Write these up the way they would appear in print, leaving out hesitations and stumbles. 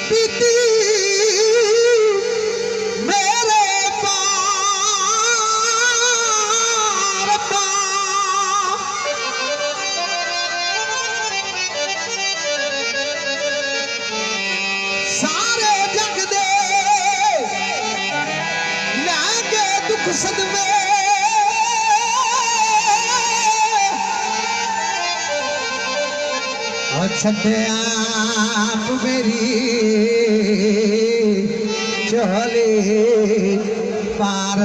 बीती मेरे पार सारे जग दे लागे दुख सदमे छते आप मेरी चले पार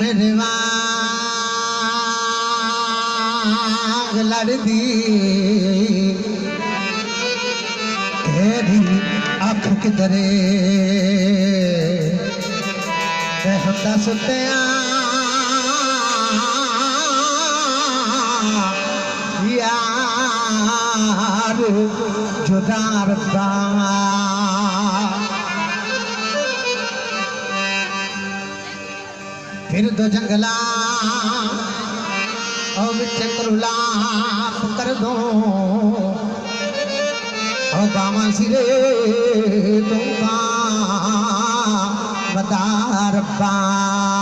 मेरे वाग लड़दी तेरी अख किधरे होता सुत्या यार जुदा रब्बा फिर दो जंगला और बिच करुलाप कर दो और बामा सिरे दूंगा बता रब्बा